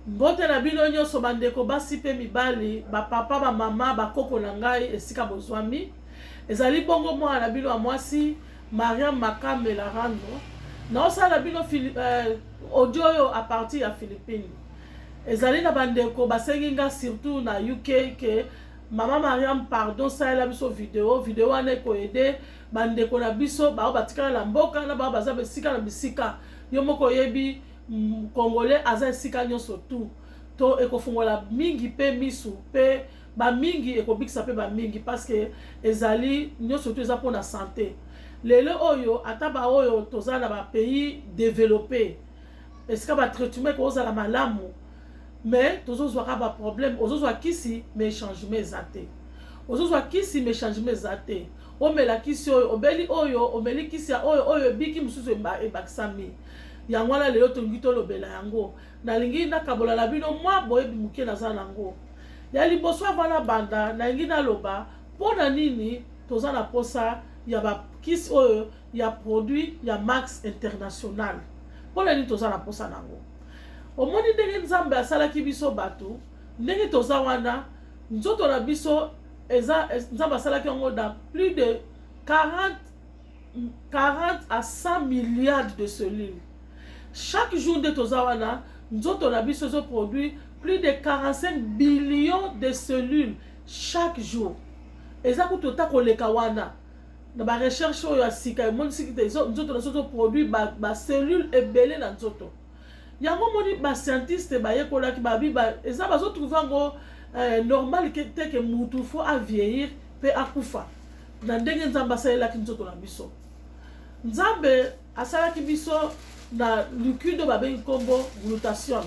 Mbote na bino nyonso bandeko basi pe mibali, ba papa ba mama ba koko na ngai esika bozwami. Ezali bongo mwa na bino mwasi Mariam Makame la rando. Na osala bino audio yo a partir ya Philippines. Ezali na bandeko basengi nga surtout na UK ke Mama Mariam pardon ça la biso video ane ko aider bandeko na biso ba batikala la mboka na ba baza besika na bisika yo moko yebi Congolais aza esika nyonso to ekofungola mingi pe misu pe ba mingi ekobikisa pe ba mingi parce que ezali nyonso to eza pona santé lelo oyo ata ba oyo toza na ba pays développé esika ba traitement ko za la malamu mais tozozwaka ba problème ozozwa kisi mais changement ezate ozozwa kisi mais changement ezate omela kisi oyo obeli oyo omeli kisi oyo biki mususu ebakisami yango wana lelo tongi tolobela yango nalingi nakabola na bino mwa boyebi muke naza nango ya liboso avana banda nalingi naloba mpona nini toza na posa ya bakisi oyo ya produit ya Max International mpona nini toza na posa nango omoni ndenge nzambe asalaki biso bato ndenge toza wana nzoto na biso nzambe asalaki yango dans plus de 40 à 100 milliards de cellules. Chaque jour de Tozawana, nous avons produit plus de 45 billions de cellules chaque jour. Et ça coûte autant que les kawana. Dans la recherche, nous avons produit des cellules et belées dans notre. Il y a des scientifiques qui ont trouvé normal que nous faut vieillir et à koufa. Dans des gens Nzambe asalaki biso na liquide babengi kombo glutation.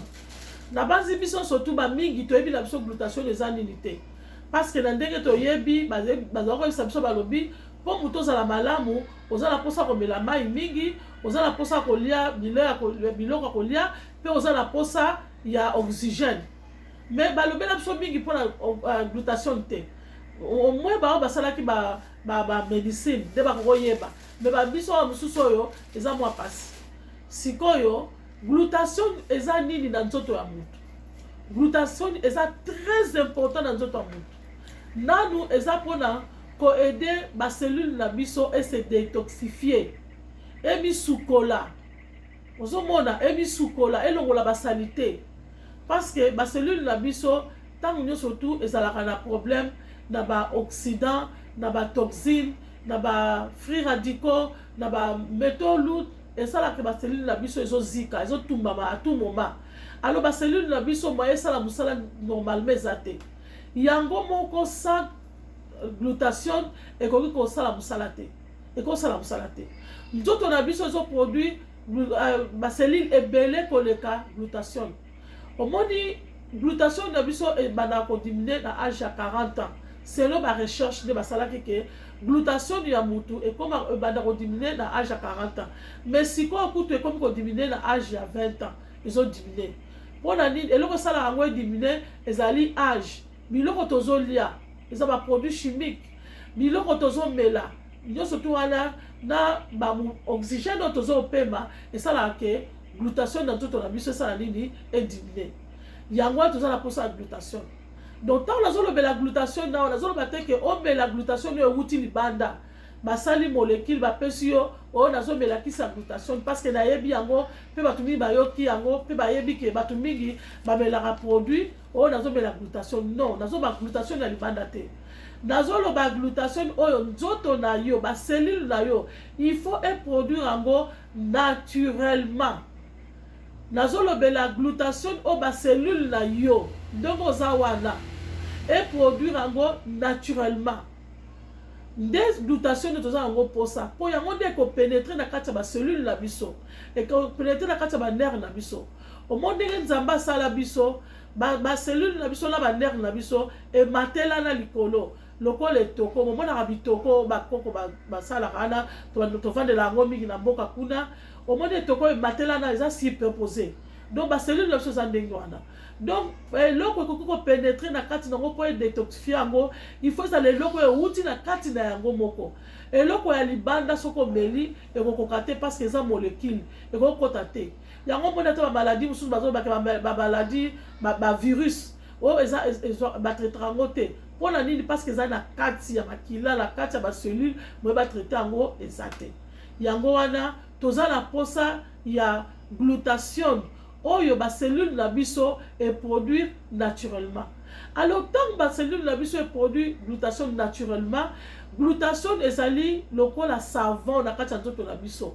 Na base biso surtout ba mingi to yebi na biso glutation eza nini te. Parce que na ndenge to yebi bazako biso balobi po muto za la malamu ozala posa ko mela mai mingi, ozala posa ko lia biloko ko lia pe ozala posa ya oxygène. Mais balobi na biso mingi pona glutation te. Au moins basalaki ba médecine de ba koyeba mais ba biso mususu oyo eza mwa pasi sikoyo glutation eza nini na nzoto ya mutu glutation eza très important na nzoto ya mutu nanu eza pona ko aider ba cellule na biso et se détoxifier emi sukola ozomona emi sukola elongola ba sanité parce que ba cellule na biso tango nyo surtout ezalaka na problème na ba oxydant na ba toxine na ba free radicaux na ba métaux lourds et ça la que ba cellule na biso ezozika ezotumbama à tout moment alors ba cellule na biso moye sala musala normalement ezate yango moko sans glutation ekoki ko sala musala te ekosala musala te nzoto na biso ezo produit ba cellule ebele koleka glutation omoni glutation na biso e bana ko diminuer na âge à 40 ans. Selon ma recherche de basalaki que glutation ya mutu et comme bana ko diminuer na âge à 40 ans. Mais si ko kutu comme ko diminuer na âge à 20 ans, ils ont diminué. Pour la nid eloko sala rango diminuer ezali âge. Biloko tozolia, ils ont ba produits chimiques. Biloko tozomela. Nyo surtout wana na ba oxygène tozo pema et ça la que glutation dans tout on a vu ça nini est diminué. Yango toza la posa glutation. Donc tant la glutation na on a que on met la glutation yo wuti libanda basali molécule ba pesio on nazo mela kisa glutation parce que na yebi yango pe batumi ba yoki yango pe ba yebi ke batumigi ba mela produit on nazo mela glutation non nazo ba glutation na libanda te nazo lo ba glutation oyo nzoto na yo ba cellule na yo il faut produire yango naturellement. Nazolobela glutation au ba cellule na yo ndongo za wana et produire yango naturellement. Des glutation de toza yango posa po yango de ko pénétrer na kati ba cellule na biso et ko pénétrer na kati ba nerf na biso au monde nzamba sala biso ba cellule na biso na ba nerf na biso et matela na likolo lokolo etoko momona ka bitoko ba koko ba sala kana to vande la ngo mingi na mboka kuna au monde etoko e matela na eza superposé donc ba cellule na biso za ndenge wana donc loko ko pénétrer na kati na ngo po détoxifier yango il faut ça le loko e uti na kati na yango moko et loko ya libanda soko meli e ko kokate parce que eza molécule e ko kota te yango mona ta maladie mususu bazo ba maladie ba virus o eza ba traiter yango te pona nini parce que eza na kati ya makila la kati ya ba cellule mo ba traiter yango eza te yango wana toza na posa ya glutathione oyo ba cellule na biso et produire naturellement. Alors tant ba cellule na biso et produit glutathione naturellement, glutathione ezali lokola savon na kati ya nzoto na biso.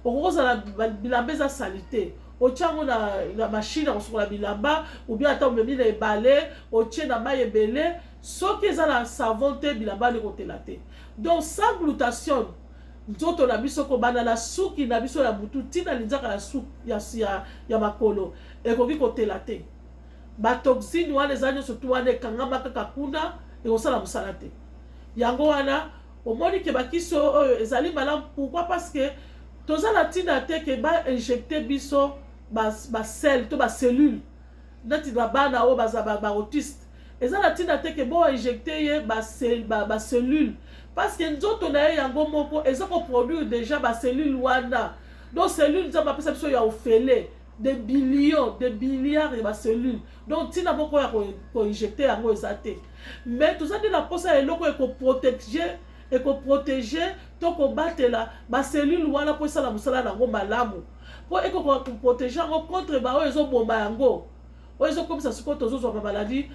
Okoza la bilamba eza salite. Otiango na machine osukola bilamba ou bien ata omemi na ebale, otie na mai ebele, soki eza na savon te bilamba ne kotela te. Donc sans glutathione nzoto na biso ko bana la suki na biso ya butu tina linzaka la suki ya makolo ekoki kotela te. Ba toxine wana ezali surtout wana ekangama kaka kuna ekosala mosala te. Yango wana omoni ke bakiso oyo ezali malamu. Pourquoi? Parce que toza na tina te ke ba injecter biso ba sel to ba cellule nati ba bana o ba autiste eza na tina te ke bo injecter ye ba cellule parce que nzoto na ye yango moko eza ko produire déjà ba cellule wana. Donc cellule nzamba pesa biso ya ofele des billions, des milliards de cellules. Donc, si nous avons injecté yango ezate. Mais tout ça de la posa eloko eko protéger to ko batela ba cellule wana po sala musala nango malamu. Po eko ko protéger yango contre ba oyo ezo bomba yango. Oyo comme ça siko tozo zo ba maladie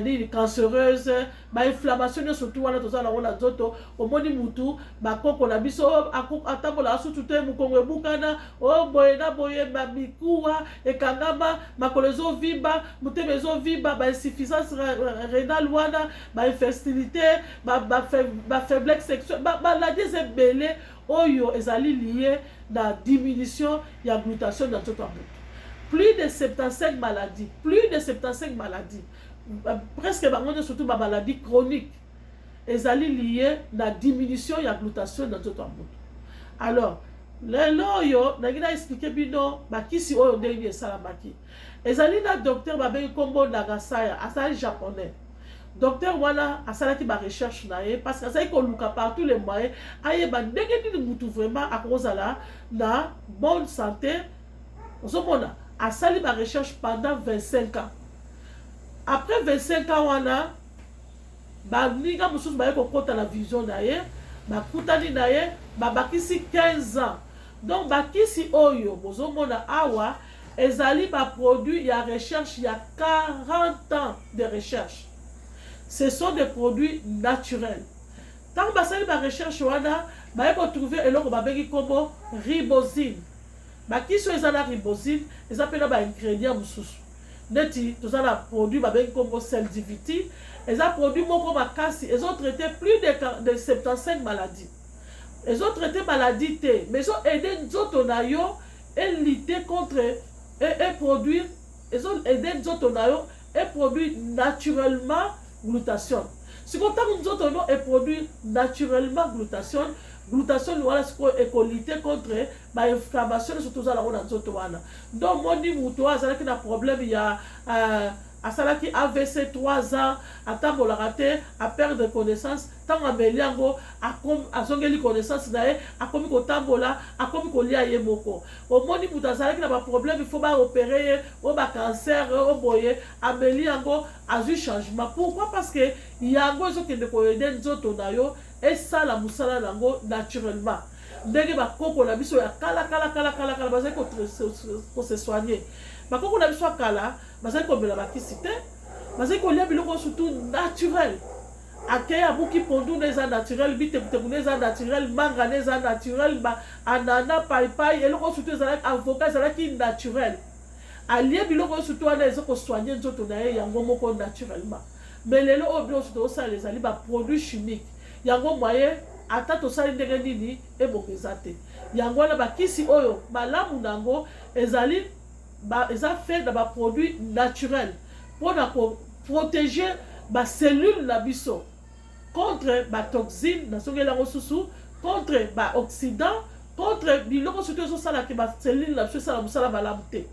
ni cancéreuse, ba inflammation surtout wana tozo na ona nzoto, omoni mutu ba koko na biso atambola asutu te mukongo ebukana, o boye na boye ba mikuwa ekangama, makolo ezo vimba, muteme ezo vimba, ba insuffisance rénale wana, ba infertilité, ba faiblesse sexuelle, ba maladie ebele oyo ezali lié na diminution ya glutathione dans nzoto amutu. Plus de 75 maladies, presque surtout ma maladie chronique, ezali lié na diminution ya glutathione dans nzoto amutu. Alors, lelo yo nagina expliquer bino bakisi oyo ndenge esalamaki. Ezali na docteur babengi kombo Nagasaya, asali japonais. Docteur wana asalaki ba recherche na ye parce que asali ko luka par tous les moyens ayeba ndenge nini mutu vraiment akozala na bonne santé. Ozomona asali ba recherche pendant 25 ans. Après 25 ans wana ba ninga mususu ba ko kota la vision na ye, ba kutani na ye, ba bakisi 15 ans. Donc bakisi oyo bozomona awa ezali ba produit ya recherche ya 40 ans de recherche. Ce sont des produits naturels. Tant basali ba recherche wana ba ko trouver eloko ba bengi kombo ribosine. Bakiso ezala ribosine ezapela ba ingrédients mususu. Neti tozala produit ba bengi kombo Seldiviti, eza produit moko makasi, ils ont traité plus de 75 maladies. Ils ont traité maladies té, mais ils ont aidé nzoto na yo et lutter contre et produire, ils ont aidé nzoto na yo et produire naturellement glutathione. Si on t'a nzoto no et produire naturellement glutathione voilà ce qu'on est lutter contre ba inflammation surtout ça la on a nzoto wana. Donc mon dit muto azala ki na problème ya asalaki AVC 3 ans atambola raté a perdre connaissance tant ameliango azongeli connaissance na ye akomi kotambola akomi kolia ye moko omoni muto azalaki na ba problème il faut ba opérer o ba cancer o boye ameliango azu changement. Pourquoi? Parce que yango ezokende ko aider nzoto na yo et ça la musala nango naturellement. Ndenge ba koko na biso ya kala bazali ko se soigner. Ba koko na biso kala bazali ko mela bakisi te, bazali ko lia biloko surtout naturel. Akeya buki pondu neza naturel, bite neza naturel, manga neza naturel, ba anana pai eloko surtout ezala avocat ezala ki naturel. Alie biloko surtout ana ezoko soigner nzoto na ye yango moko naturellement. Mais lelo obio surtout ça les ali ba produits chimiques. Yango moyen ata tosali ndenge nini ebongeza te. Yango na bakisi oyo malamu nango ezali eza fait na ba produit naturel pour protéger ba cellule na biso contre ba toxine na songela ngosusu, contre ba oxydant, contre biloko surtout so sala ke ba cellule na biso sala musala malamu te.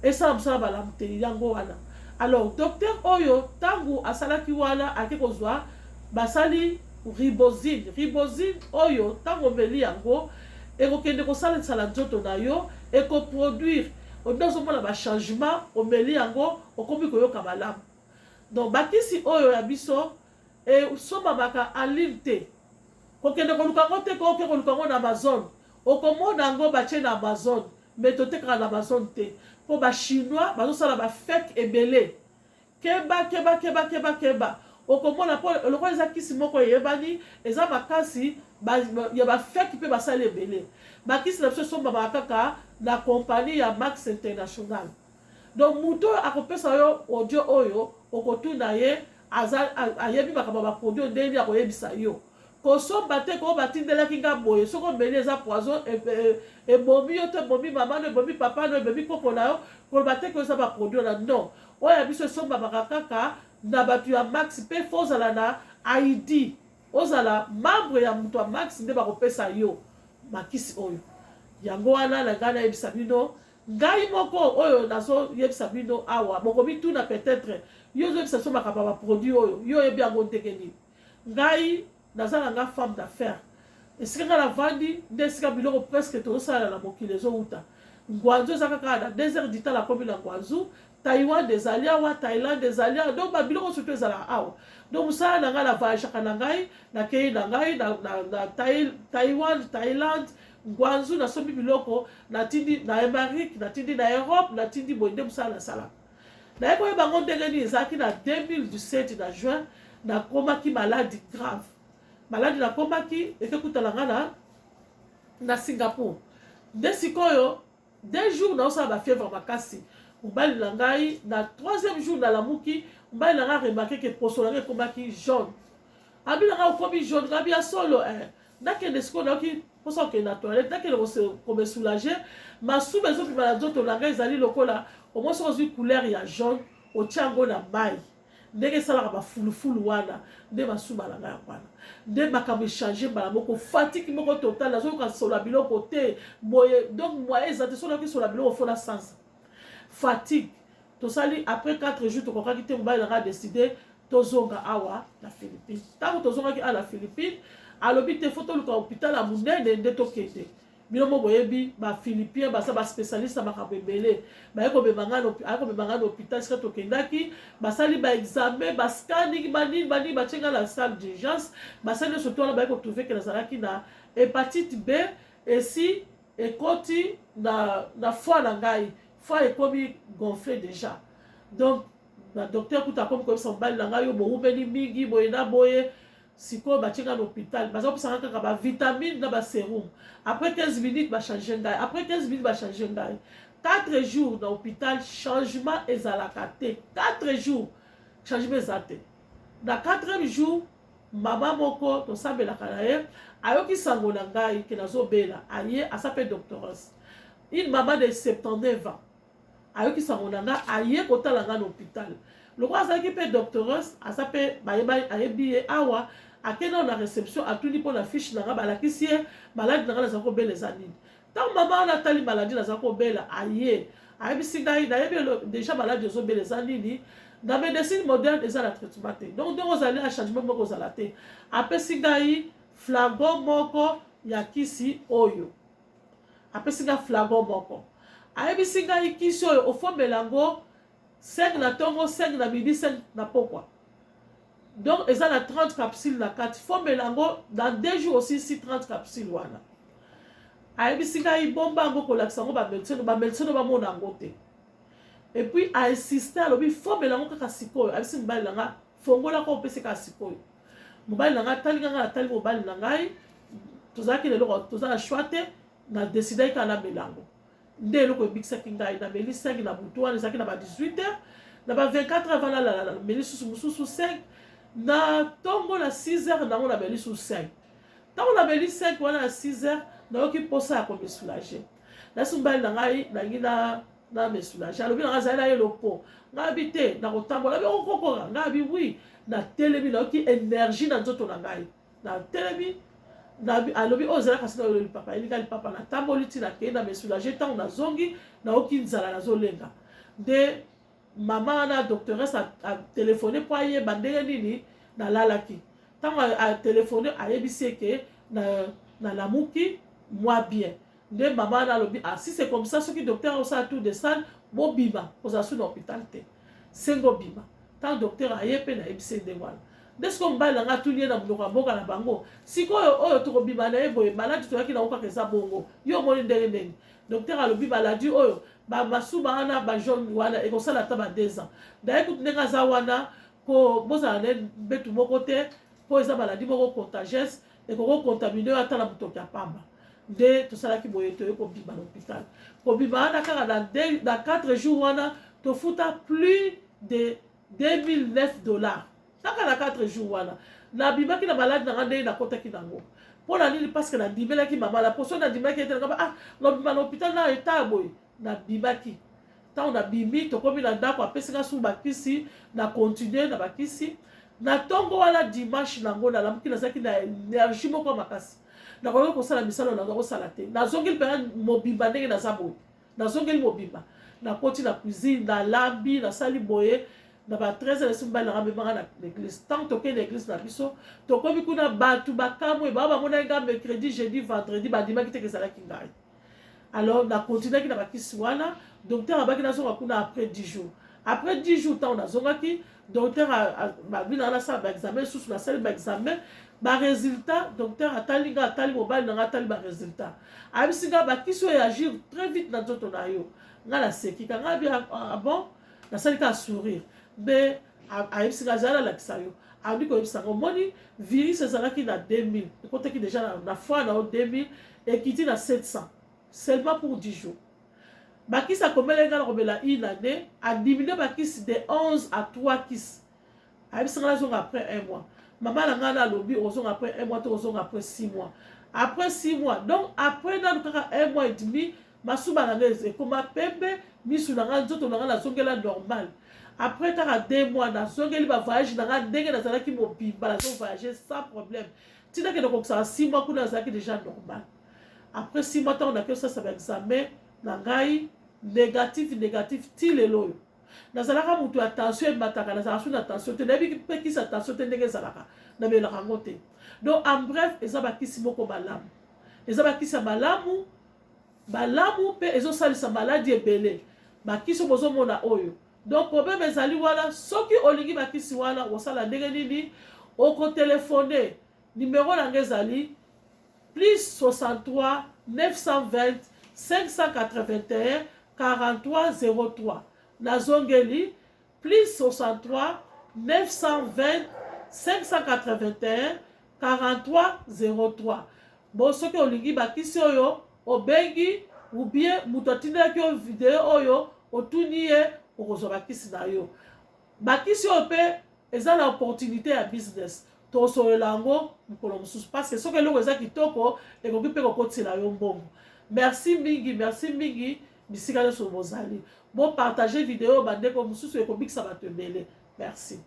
Et ça musala malamu te yango wana. Alors docteur oyo tangu asalaki wana akekozwa basali ribosine oyo tango meli yango ekokende kosalisa nzoto na yo ekoproduire odozomona bachangement omeli yango okomi koyoka malamu. Donc bakisi oyo ya biso esombamaka en ligne te, kokende koluka yango te koke koluka yango na Amazon, okomona yango batie na Amazon mais totekaka na Amazon te mpo bachinois bazosala bafake ebele keba okomona mpo lokola eza kisi moko eyebani eza makasi ya bafake mpe basali ebele. Bakisi na biso esombamaka kaka na kompani ya Max International. Donc mutu akopesa yo audio oyo okotuna ye ayebi makambo baproduit ndeni akoyebisa yo kosomba te ko batindelaki nga boye soko omeli eza poison ebomi yo to ebomi mama no ebomi papa no ebomi koko na yo koloba te ko eza baproduit na non oyo ya biso esombamaka kaka na bato ya Max mpe fo ozala na ID ozala membre ya moto ya Max nde bakopesa yo makisi oyo. Yango wana na ngai nayebisa bino ngai moko oyo nazoyebisa bino awa bokomituna peut-être yo ozoyebisa so makambo ya baproduit oyo yo oyebi yango ndenge nini. Ngai naza na nga femme d'affaires esika ngai navandi nde esika biloko presque tozosala na mokili ezowuta. Ngwanzu eza kaka na 2 heures du temps nakomi na Ngwanzu, Taiwan ezali awa, Thaïlande ezali awa, donc babiloko surtout ezala awa. Donc mosala na ngai na voyageaka na ngai nakei na ngai na Taiwan, Thaïlande, Ngwanzu nasombi biloko natindi na Amérique, natindi na Europe, natindi boye nde mosala nasala. Naye koyeba ngo ndenge nini ezalaki na 2017 na juin nakomaki maladie grave. Maladie nakomaki ekekutala nga na Singapour. Nde sikoyo 2 jours naosala bafièvre makasi. Mobali na ngai na 3e jour nalamuki mobali na ngai remarqué ke poso na ngai ekomaki jaune. Abi na ngai okomi jaune ngabi ya solo nakende sikoyo nayoki posa okende na toilette nakende komesoulager masumu ezopima na nzoto na ngai ezali lokola omoi soko ozwi couleur ya jaune otia yango na mai ndenge esalaka bafulufulu wana nde masumu na ngai wana nde makambo echange mbala moko fatigue moko total nazoyoka sola biloko te boye donc moye eza te soki sola biloko fona sansa fatigue tosali après 4 jours tokokaki te mobali na ngai décidé tozonga awa na Philippines. Ntango tozongaki awa na Philippines alobi te fo toluka hôpital ya monene nde tokende bino mo boyebi bafilipien baza baspécialiste ya makambo ebele baye komema nga na hôpital sika tokendaki basali baexamen bascanning banini batie nga na salle d'urgence basali nyonso to wana baye kotrouve ke nazalaki na hépatite B esi ekoti na foi na ngai foi ekomi gonflé déjà. Donc na docteur kuta akomi koyebisa mobali na ngai yo bowumeli mingi boye na boye sikoyo batie nga na hôpital baza kopesanga kaka bavitamine na basérum. Après 15 minutes bachange ngai, après 15 minutes bachange ngai. 4 jours na hôpital changement ezalaka te. 4 jours changement eza te. Na 4e jour mama moko tosambelaka na ye ayoki sango na ngai ke nazobela aye asape doctoresse, une maman de 79 ans ayoki sango na ngai aye kotala nga na hôpital lokola azalaki mpe doctoresse aza mpe ayebi ye awa akenda na réception atuli mpo na fiche na nga balakisi ye maladi na nga naza kobela eza nini. Ntango mama wana atali maladi naza kobela aye ayebisi ngai nayebi déjà maladi ezobela eza nini na médecine moderne eza na traitement te donc ndenge ozali na changement moko ozala te. Apesi ngai flagon moko ya kisi oyo apesi ngai flagon moko ayebisi ngai kisi oyo ofomela yango 5 na ntongo 5 na midi 5 na pokwa. Donc eza na 30 capsules na kati fomela yango dans 2 jours aussi 30 capsules wana. Ayebisi ngai bomba yango kolakisa yango bamédecine bamona yango te. Et puis a insisté alobi fomela yango kaka sikoyo ayebisi mobali na ngai fongola ko opesi kaka sikoyo. Mobali na ngai atali nga atali mobali na ngai tozalaki lelo tozala choix te na décidé kaka namela yango nde eloko ebikisaki ngai nameli 5 na butu wana ezalaki na ba 18 heures na ba 24 heures vala nameli susu 5 na ntongo na 6 heures nango nameli susu 5 ntango nameli 5 wana na 6 heures nayoki mposa ya komesoulage nasi mobali na ngai nangi na mesoulage alobi na ngai azali na ye lopo ngai abi te nakotambola abi okokoka ngai abi wi na telemi nayoki énergie na nzoto na ngai na telemi alobi oyo ezalaka sina oyo lipapa elinga lipapa natamboli ntina kei na mesoulage ntango nazongi nayoki nzala nazolenga nde mama wana doctoresse atelefone mpo ayeba ndenge nini nalalaki ntango atelefone ayebisi eke nalamuki moi bien. De maman na lobi, ah si c'est comme ça, ceux qui docteur ont ça tout de ça, bon bima, pour ça sous l'hôpital te. Sengo bima. Tant docteur a yepé na ebise de wala. Dès qu'on va là tout lié dans le boka na bango. Si ko to bima na ebo malade to ki na oka kesa bongo. Yo moni ndenge. Docteur a lobi maladie oyo ba masuba ana ba jaune wana e ko sala ta ba 2 ans. Da écoute ndenga za wana ko boza na betu moko te po eza maladie moko contagieuse et ko contaminer ata na buto ya pamba. De to sala ki boye to ko bima l'hôpital. Ko bima na kaka na 4 jours wana to futa plus de $2009. Taka na 4 jours wana. Na bima ki na malade na ngande na kota ki nango. Pour la nuit parce que na dimela ki mama la poso na dimela ki était ah l'hôpital na état boy na bima ki. Ta on a bimi to komi na ndako apesika su bakisi na continuer na bakisi. Na tongo wana dimanche nango na lamki na zaki na énergie moko makasi. Na ko sala misalo na ko sala te. Na zongeli pe mobimba ndenge na zabo. Na zongeli mobimba. Na koti na cuisine na lambi na sali boye. Na ba 13 heures sumba na ramema na l'église tant to ke l'église na biso to komi kuna batu bakamwe ba mona nga mercredi jeudi vendredi ba dimanche te kesala kingai alors na continuer ki na bakisi wana docteur abaki na zonga kuna après 10 jours après 10 jours tant na zonga ki docteur ba bina na sa ba examen sous na salle ba examen ba résultat docteur atali mobile na atali ba résultat abisinga bakisi o agir très vite na zoto na yo nga la seki ka nga bien bon na sali ka sourire mais à Epsigazala la kisayo a dit que Epsango moni virus ezalaki na 2000 côté qui déjà na fois na 2000 et qui dit na 700 seulement pour 10 jours bakis a comme les gars robela une année a diminué bakis de 11 à 3 kis a Epsigazala zong après 1 mois maman la ngana lobby ozong après 1 mois to ozong après 6 mois après 6 mois donc après dans 1 mois et demi masuba na ngeze comme pembe misu na nganzo to na ngana zongela normal. Après 2 mois, na zongeli ba voyage na ndenge na zalaki mobimba na zo voyager sans problème. Tina ke donc ça 6 mois kuna zalaki déjà normal. Après 6 mois on a que ça va examen na ngai négatif ti lelo. Na zalaka mutu attention mataka na zalaka na attention te nabi pe ki sa attention te ndenge zalaka na be la rangote. Donc en bref, ezaba kisi moko malamu. Ezaba kisi malamu pe ezo salisa maladie ebele. Ba kisi bozo mona oyo. Donc problème ezali wana soki olingi bakisi wana osala ndenge nini oko téléphoner numéro na ngezali +63 920 581 4303 na zongeli +63 920 581 4303 bon soki olingi bakisi oyo obengi ou bien muto atindaki o video oyo otuni ye okozwa bakisi na yo bakisi oyo mpe eza na opportunité ya business tosolola yango mokolo mosusu parce que soki eloko eza kitoko ekoki mpe kokotisa yo mbongo merci mingi bisika nyonso bozali bopartage video bandeko mosusu ekobikisa bato ebele merci.